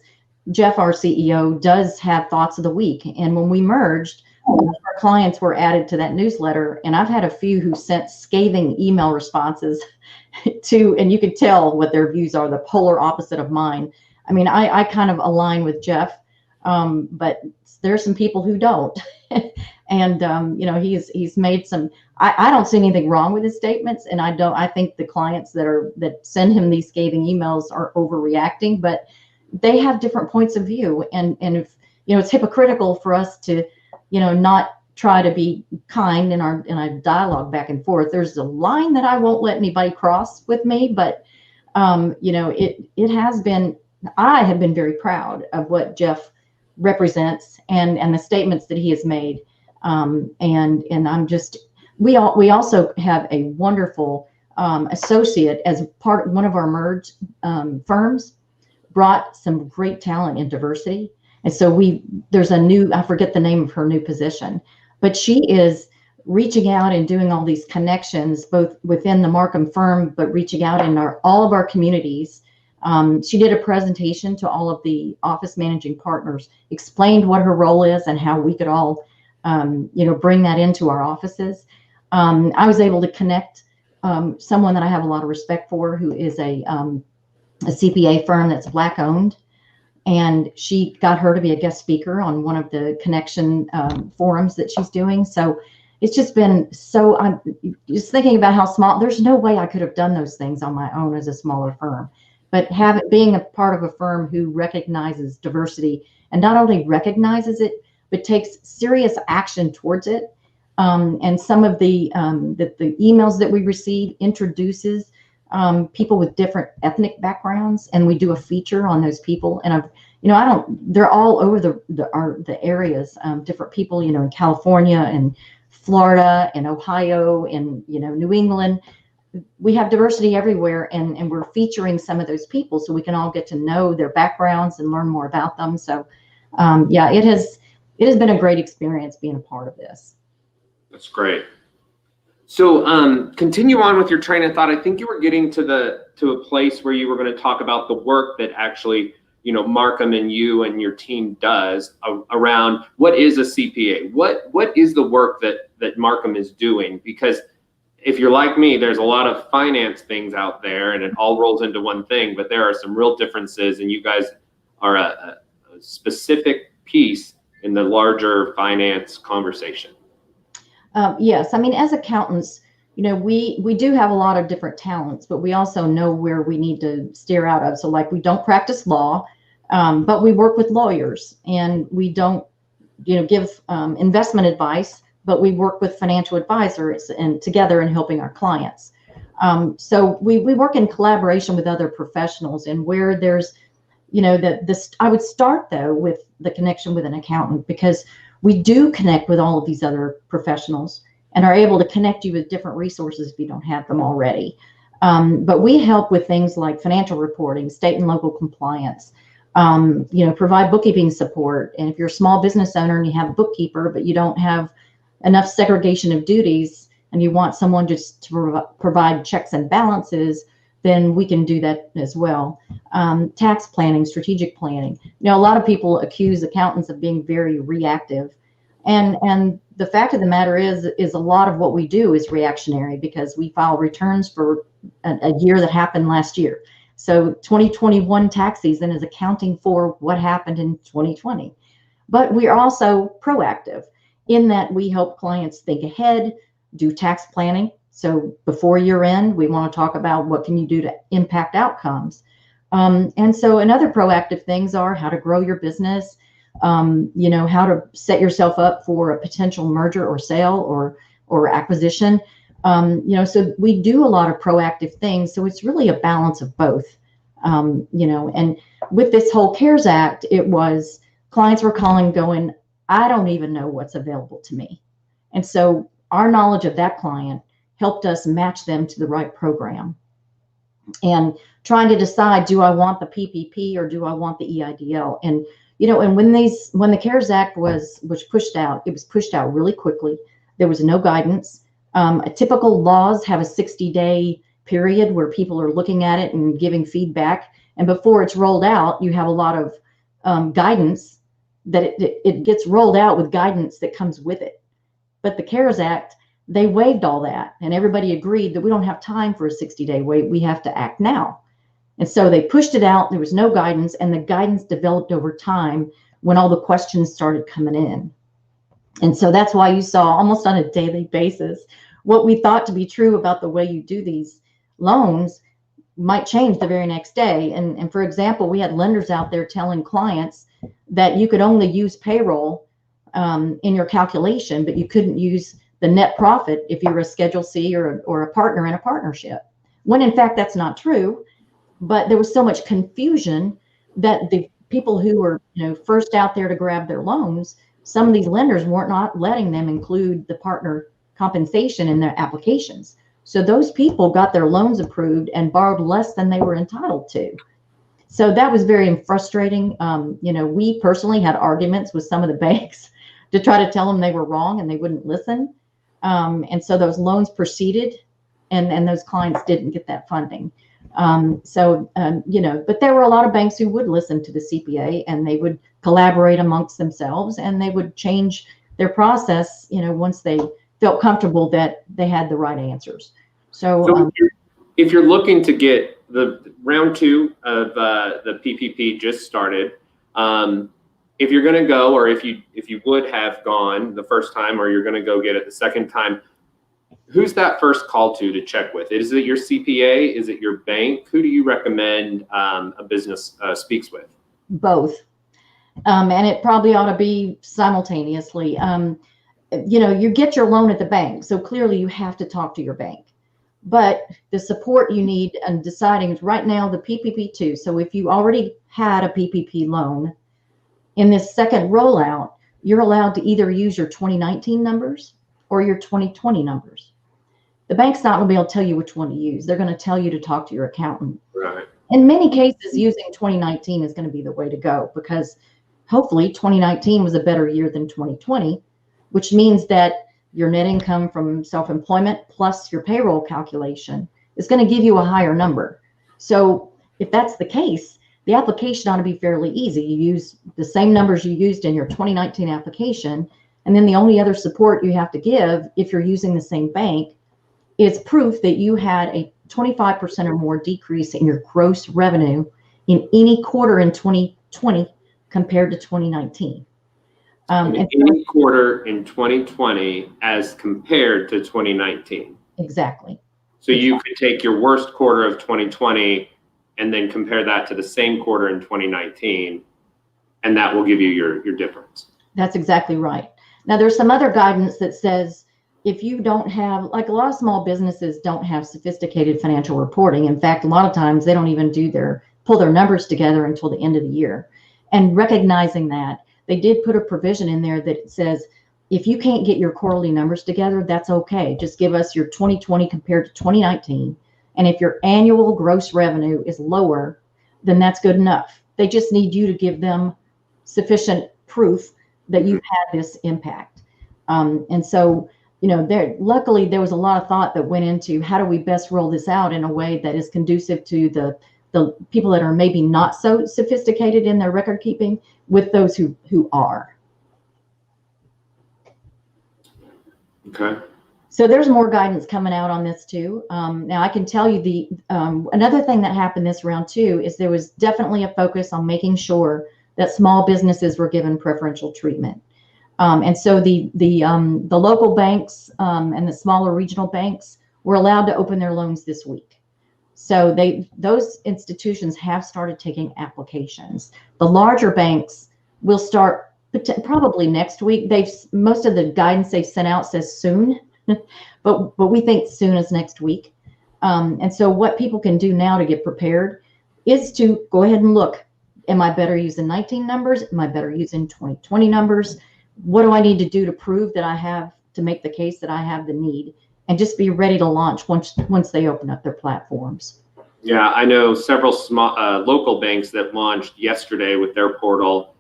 Jeff, our CEO, does have thoughts of the week. And when we merged, our clients were added to that newsletter, and I've had a few who sent scathing email responses and you can tell what their views are, the polar opposite of mine. I mean, I kind of align with Jeff, but there's some people who don't. And he's made some. I don't see anything wrong with his statements, and I think the clients that send him these scathing emails are overreacting, but they have different points of view, and if it's hypocritical for us to not try to be kind in our dialogue back and forth. There's a line that I won't let anybody cross with me, but it has been. I have been very proud of what Jeff represents and the statements that he has made. And I'm just. We also have a wonderful associate as one of our merged firms. Brought some great talent and diversity. And so there's I forget the name of her new position, but she is reaching out and doing all these connections, both within the Markham firm, but reaching out in all of our communities. She did a presentation to all of the office managing partners, explained what her role is and how we could all, bring that into our offices. I was able to connect someone that I have a lot of respect for, who is a CPA firm that's Black owned, and she got her to be a guest speaker on one of the connection forums that she's doing. So it's just been I'm just thinking about how small. There's no way I could have done those things on my own as a smaller firm, but being a part of a firm who recognizes diversity and not only recognizes it but takes serious action towards it. And some of the emails that we receive introduces people with different ethnic backgrounds, and we do a feature on those people. And they're all over the areas, different people, in California and Florida and Ohio and, New England. We have diversity everywhere, and we're featuring some of those people so we can all get to know their backgrounds and learn more about them. So it has been a great experience being a part of this. That's great. So continue on with your train of thought. I think you were getting to a place where you were going to talk about the work that actually, Markham and you and your team does around what is a CPA? What is the work that Markham is doing? Because if you're like me, there's a lot of finance things out there and it all rolls into one thing, but there are some real differences, and you guys are a specific piece in the larger finance conversation. Yes, I mean, as accountants, we do have a lot of different talents, but we also know where we need to steer out of. So like, we don't practice law, but we work with lawyers, and we don't, give investment advice, but we work with financial advisors and together in helping our clients. So we work in collaboration with other professionals, and where there's, I would start though with the connection with an accountant, because we do connect with all of these other professionals and are able to connect you with different resources if you don't have them already. But we help with things like financial reporting, state and local compliance, provide bookkeeping support. And if you're a small business owner and you have a bookkeeper, but you don't have enough segregation of duties and you want someone just to provide checks and balances, then we can do that as well. Tax planning, strategic planning. A lot of people accuse accountants of being very reactive. And the fact of the matter is a lot of what we do is reactionary, because we file returns for a year that happened last year. So 2021 tax season is accounting for what happened in 2020. But we are also proactive in that we help clients think ahead, do tax planning. So before year end, we want to talk about what can you do to impact outcomes. And other proactive things are how to grow your business, how to set yourself up for a potential merger or sale or acquisition. So we do a lot of proactive things. So it's really a balance of both, and with this whole CARES Act, it was clients were calling going, I don't even know what's available to me. And so our knowledge of that client helped us match them to the right program, and trying to decide, do I want the PPP or do I want the EIDL? And, and when the CARES Act was pushed out, it was pushed out really quickly. There was no guidance. Typical laws have a 60-day period where people are looking at it and giving feedback. And before it's rolled out, you have a lot of guidance that it gets rolled out with guidance that comes with it. But the CARES Act, they waived all that, and everybody agreed that we don't have time for a 60-day wait. We have to act now. And so they pushed it out. There was no guidance, and the guidance developed over time when all the questions started coming in. And so that's why you saw almost on a daily basis what we thought to be true about the way you do these loans might change the very next day. And for example, we had lenders out there telling clients that you could only use payroll in your calculation, but you couldn't use the net profit if you're a Schedule C or a partner in a partnership, when in fact that's not true. But there was so much confusion that the people who were first out there to grab their loans, some of these lenders weren't not letting them include the partner compensation in their applications. So those people got their loans approved and borrowed less than they were entitled to. So that was very frustrating. We personally had arguments with some of the banks to try to tell them they were wrong, and they wouldn't listen. And so those loans proceeded, and those clients didn't get that funding. But there were a lot of banks who would listen to the CPA, and they would collaborate amongst themselves, and they would change their process, once they felt comfortable that they had the right answers. So if you're looking to get the round 2 of the PPP just started, if you're going to go, or if you would have gone the first time, or you're going to go get it the second time, who's that first call to check with? Is it your CPA? Is it your bank? Who do you recommend a business speaks with? Both. And it probably ought to be simultaneously. You get your loan at the bank, so clearly you have to talk to your bank. But the support you need in deciding is right now the PPP2. So if you already had a PPP loan, in this second rollout, you're allowed to either use your 2019 numbers or your 2020 numbers. The bank's not going to be able to tell you which one to use. They're going to tell you to talk to your accountant. Right. In many cases, using 2019 is going to be the way to go, because hopefully 2019 was a better year than 2020, which means that your net income from self-employment plus your payroll calculation is going to give you a higher number. So if that's the case, the application ought to be fairly easy. You use the same numbers you used in your 2019 application, and then the only other support you have to give, if you're using the same bank, is proof that you had a 25% or more decrease in your gross revenue in any quarter in 2020 compared to 2019. In any quarter in 2020 as compared to 2019. Exactly. So you could take your worst quarter of 2020 and then compare that to the same quarter in 2019, and that will give you your difference. That's exactly right. Now, there's some other guidance that says if you don't have, like, a lot of small businesses don't have sophisticated financial reporting. In fact, a lot of times they don't even pull their numbers together until the end of the year. And recognizing that, they did put a provision in there that says, if you can't get your quarterly numbers together, that's okay. Just give us your 2020 compared to 2019. And if your annual gross revenue is lower, then that's good enough. They just need you to give them sufficient proof that you've had this impact. And so, luckily there was a lot of thought that went into how do we best roll this out in a way that is conducive to the people that are maybe not so sophisticated in their record keeping with those who are. Okay. So there's more guidance coming out on this too. Now I can tell you another thing that happened this round too is there was definitely a focus on making sure that small businesses were given preferential treatment. And so the local banks and the smaller regional banks were allowed to open their loans this week. So those institutions have started taking applications. The larger banks will start probably next week. Most of the guidance they've sent out says soon, but we think soon is next week. And so what people can do now to get prepared is to go ahead and look. Am I better using 19 numbers? Am I better using 2020 numbers? What do I need to do to prove that I have to make the case that I have the need? And just be ready to launch once they open up their platforms. Yeah, I know several small local banks that launched yesterday with their portal,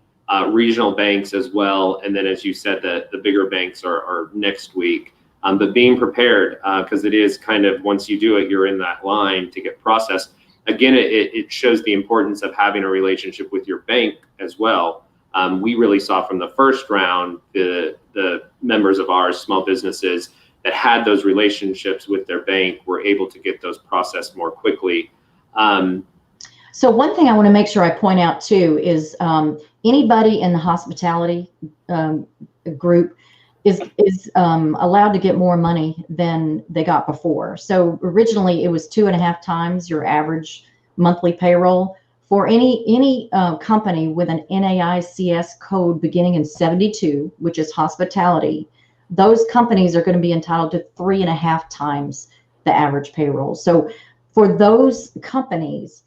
regional banks as well, and then as you said, the bigger banks are next week. But being prepared, because it is kind of, once you do it, you're in that line to get processed. Again, it shows the importance of having a relationship with your bank as well. We really saw from the first round, the members of ours, small businesses, that had those relationships with their bank were able to get those processed more quickly. So one thing I want to make sure I point out too is anybody in the hospitality group is allowed to get more money than they got before. So originally it was 2.5 times your average monthly payroll. For any company with an NAICS code beginning in 72, which is hospitality, those companies are going to be entitled to 3.5 times the average payroll. So for those companies,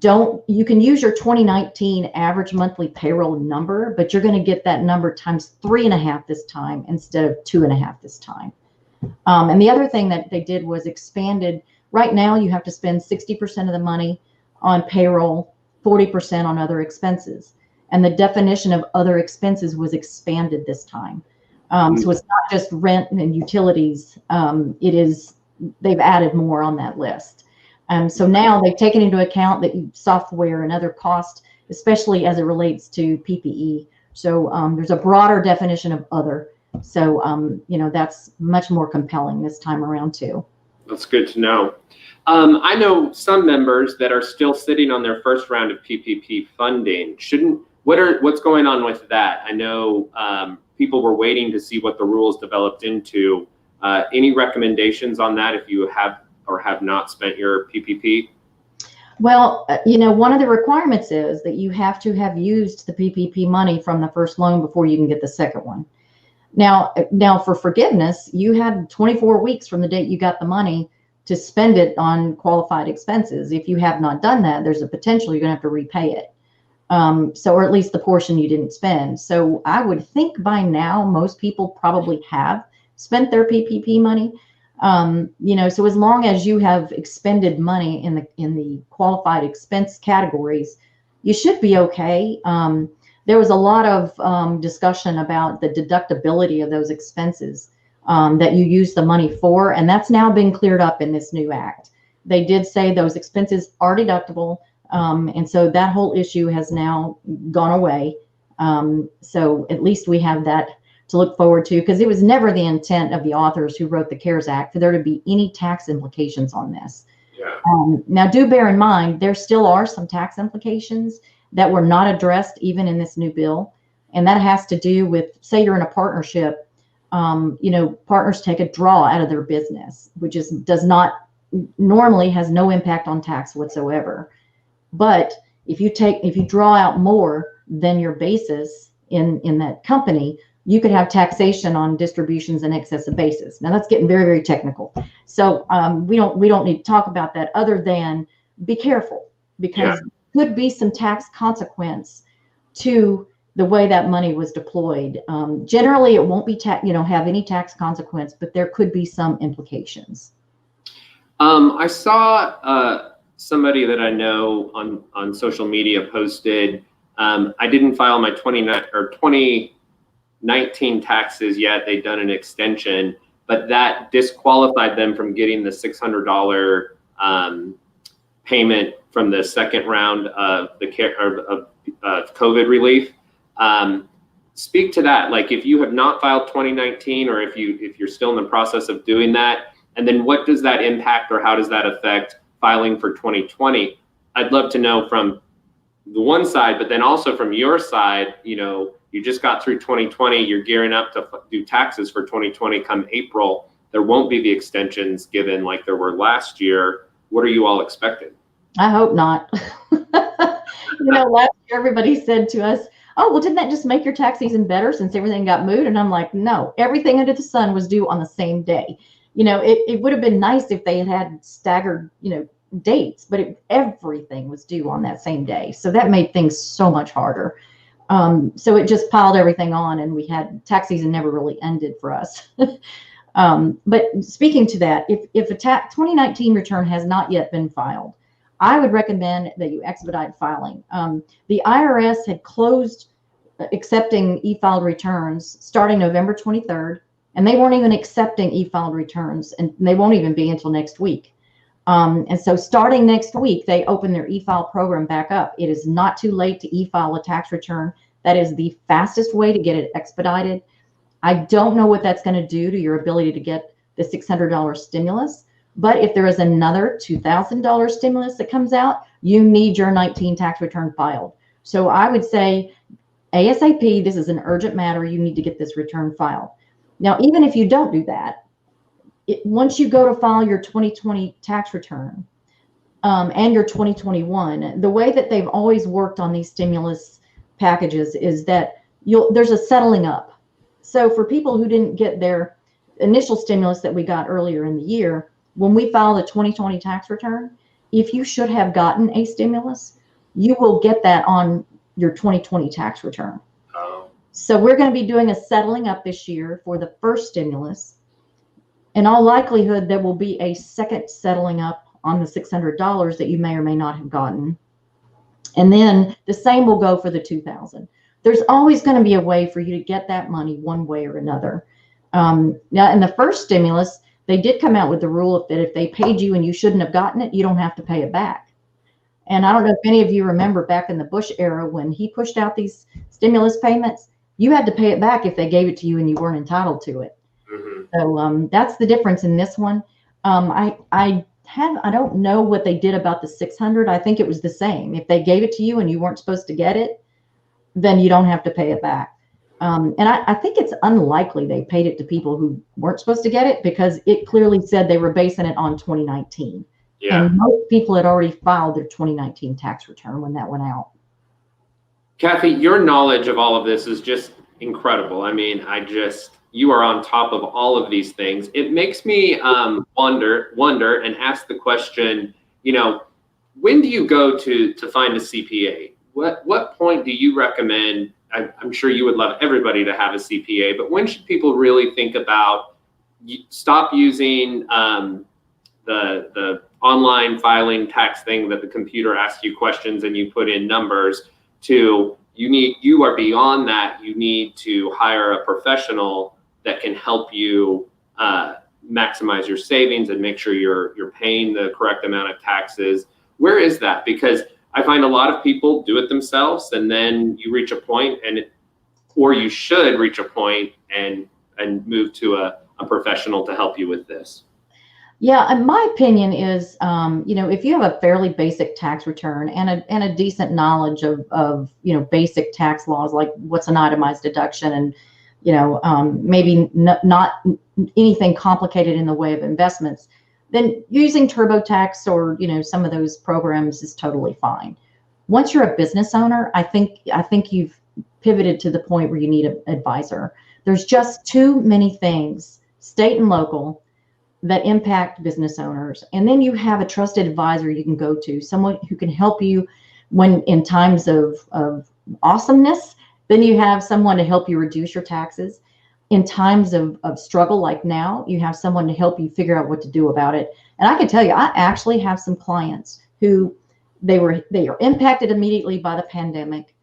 you can use your 2019 average monthly payroll number, but you're going to get that number times 3.5 this time instead of 2.5 this time. And the other thing that they did was expanded. Right now, you have to spend 60% of the money on payroll, 40% on other expenses. And the definition of other expenses was expanded this time. So it's not just rent and utilities. They've added more on that list. So now they've taken into account that software and other costs, especially as it relates to PPE. So there's a broader definition of other. So, that's much more compelling this time around too. That's good to know. I know some members that are still sitting on their first round of PPP funding. What's going on with that? I know people were waiting to see what the rules developed into. Any recommendations on that if you have or have not spent your PPP? Well, one of the requirements is that you have to have used the PPP money from the first loan before you can get the second one. Now for forgiveness, you had 24 weeks from the date you got the money to spend it on qualified expenses. If you have not done that, there's a potential you're going to have to repay it. Or at least the portion you didn't spend. So I would think by now, most people probably have spent their PPP money. So as long as you have expended money in the qualified expense categories, you should be okay. There was a lot of discussion about the deductibility of those expenses that you use the money for, and that's now been cleared up in this new act. They did say those expenses are deductible, and so that whole issue has now gone away. So at least we have that to look forward to, because it was never the intent of the authors who wrote the CARES Act for there to be any tax implications on this. Yeah. Now, do bear in mind, there still are some tax implications that were not addressed even in this new bill. And that has to do with, say you're in a partnership, partners take a draw out of their business, which normally has no impact on tax whatsoever. But if you draw out more than your basis in that company, you could have taxation on distributions in excess of basis. Now that's getting very, very technical. So we don't need to talk about that, other than be careful, because there could be some tax consequence to the way that money was deployed. Generally, it won't be have any tax consequence, but there could be some implications. I saw somebody that I know on social media posted, I didn't file my 2019 taxes yet. They'd done an extension, but that disqualified them from getting the $600 payment from the second round of the COVID relief. Speak to that. Like, if you have not filed 2019, or if you're still in the process of doing that, and then what does that impact, or how does that affect filing for 2020? I'd love to know from the one side, but then also from your side. You just got through 2020, you're gearing up to do taxes for 2020 come April. There won't be the extensions given like there were last year. What are you all expecting? I hope not. Last year everybody said to us, oh, well, didn't that just make your tax season better since everything got moved? And I'm like, no, everything under the sun was due on the same day. It would have been nice if they had staggered, dates, but everything was due on that same day. So that made things so much harder. So it just piled everything on, and we had tax season never really ended for us. But speaking to that, if a 2019 return has not yet been filed, I would recommend that you expedite filing. The IRS had closed accepting e-filed returns starting November 23rd, and they weren't even accepting e-filed returns, and they won't even be until next week. And so starting next week, they open their e-file program back up. It is not too late to e-file a tax return. That is the fastest way to get it expedited. I don't know what that's going to do to your ability to get the $600 stimulus, but if there is another $2,000 stimulus that comes out, you need your 19 tax return filed. So I would say ASAP, this is an urgent matter. You need to get this return filed. Now, even if you don't do that, once you go to file your 2020 tax return and your 2021, the way that they've always worked on these stimulus packages is that there's a settling up. So for people who didn't get their initial stimulus that we got earlier in the year, when we file the 2020 tax return, if you should have gotten a stimulus, you will get that on your 2020 tax return. Oh. So we're going to be doing a settling up this year for the first stimulus. In all likelihood, there will be a second settling up on the $600 that you may or may not have gotten. And then the same will go for the $2,000. There's always going to be a way for you to get that money one way or another. Now, in the first stimulus, they did come out with the rule that if they paid you and you shouldn't have gotten it, you don't have to pay it back. And I don't know if any of you remember back in the Bush era when he pushed out these stimulus payments, you had to pay it back if they gave it to you and you weren't entitled to it. Mm-hmm. So that's the difference in this one. I don't know what they did about the 600. I think it was the same. If they gave it to you and you weren't supposed to get it, then you don't have to pay it back. And I think it's unlikely they paid it to people who weren't supposed to get it, because it clearly said they were basing it on 2019. Yeah. And most people had already filed their 2019 tax return when that went out. Cathy, your knowledge of all of this is just incredible. I mean, you are on top of all of these things. It makes me wonder and ask the question, when do you go to find a CPA? What point do you recommend? I'm sure you would love everybody to have a CPA, but when should people really think about stop using the online filing tax thing that the computer asks you questions and you put in numbers to you are beyond that. You need to hire a professional that can help you maximize your savings and make sure you're paying the correct amount of taxes. Where is that? Because I find a lot of people do it themselves, and then you reach a point, or you should reach a point and move to a professional to help you with this. Yeah, and my opinion is, if you have a fairly basic tax return and a decent knowledge of basic tax laws, like what's an itemized deduction, and maybe not anything complicated in the way of investments, then using TurboTax or some of those programs is totally fine. Once you're a business owner, I think you've pivoted to the point where you need an advisor. There's just too many things, state and local, that impact business owners. And then you have a trusted advisor you can go to, someone who can help you when in times of awesomeness. Then you have someone to help you reduce your taxes. In times of struggle like now, you have someone to help you figure out what to do about it. And I can tell you, I actually have some clients who they are impacted immediately by the pandemic.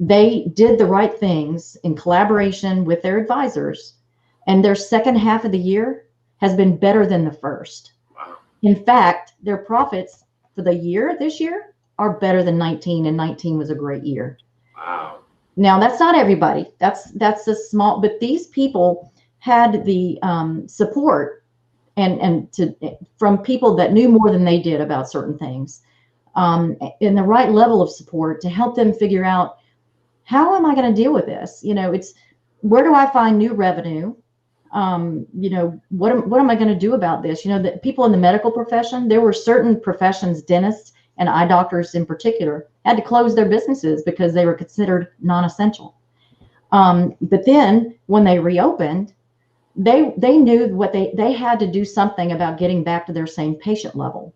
They did the right things in collaboration with their advisors, and their second half of the year has been better than the first. Wow. In fact, their profits for the year this year are better than 19, and 19 was a great year. Wow. Now, that's not everybody. That's a small, but these people had the support from people that knew more than they did about certain things, in the right level of support to help them figure out, how am I going to deal with this? It's, where do I find new revenue? What am I going to do about this? The people in the medical profession, there were certain professions, dentists and eye doctors in particular, had to close their businesses because they were considered non-essential. But then when they reopened, they knew what they had to do something about getting back to their same patient level.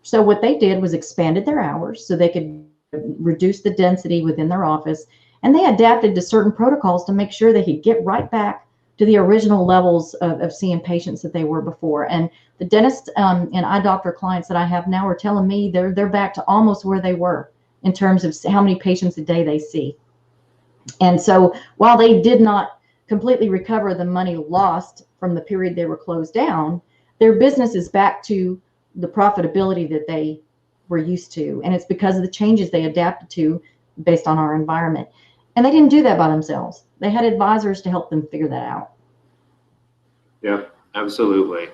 So what they did was expanded their hours so they could reduce the density within their office, and they adapted to certain protocols to make sure they could get right back to the original levels of seeing patients that they were before. And the dentist and eye doctor clients that I have now are telling me they're back to almost where they were in terms of how many patients a day they see. And so while they did not completely recover the money lost from the period they were closed down, their business is back to the profitability that they were used to. And it's because of the changes they adapted to based on our environment. And they didn't do that by themselves. They had advisors to help them figure that out. Yeah, absolutely.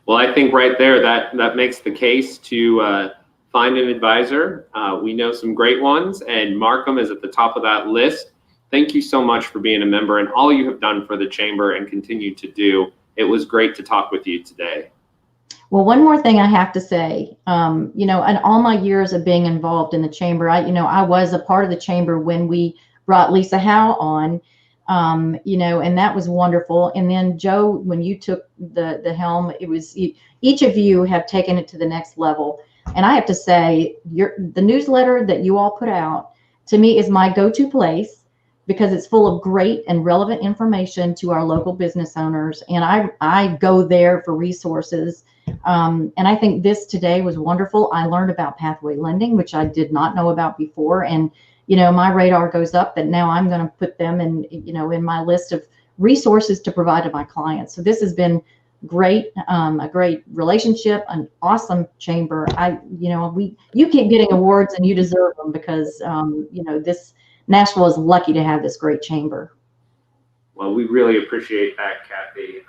Well, I think right there that makes the case to find an advisor. We know some great ones, and Markham is at the top of that list. Thank you so much for being a member and all you have done for the Chamber and continue to do. It was great to talk with you today. Well, one more thing I have to say, in all my years of being involved in the Chamber, I was a part of the Chamber when we brought Lisa Howe on, and that was wonderful. And then Joe, when you took the helm, it was, each of you have taken it to the next level. And I have to say, the newsletter that you all put out, to me, is my go-to place, because it's full of great and relevant information to our local business owners. And I go there for resources. And I think this today was wonderful. I learned about pathway lending, which I did not know about before. And, my radar goes up that now I'm going to put them in my list of resources to provide to my clients. So this has been great, a great relationship, an awesome chamber. You keep getting awards and you deserve them, because, Nashville is lucky to have this great chamber. Well, we really appreciate that, Cathy.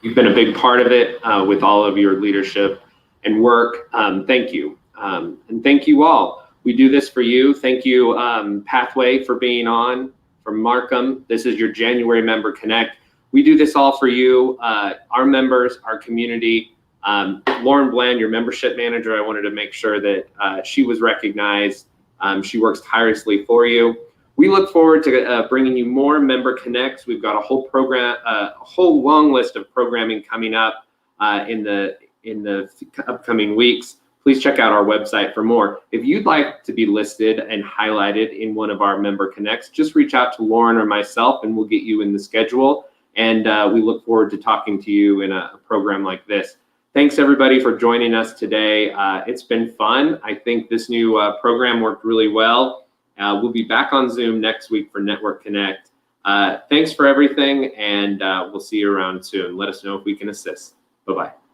You've been a big part of it with all of your leadership and work. Thank you. And thank you all. We do this for you. Thank you, Pathway, for being on. From Markham, this is your January Member Connect. We do this all for you, our members, our community. Lauren Bland, your membership manager, I wanted to make sure that she was recognized. She works tirelessly for you. We look forward to bringing you more member connects. We've got a whole program, a whole long list of programming coming up in the upcoming weeks. Please check out our website for more. If you'd like to be listed and highlighted in one of our member connects, just reach out to Lauren or myself and we'll get you in the schedule. And we look forward to talking to you in a program like this. Thanks everybody for joining us today. It's been fun. I think this new program worked really well. We'll be back on Zoom next week for Network Connect. Thanks for everything, and we'll see you around soon. Let us know if we can assist. Bye-bye.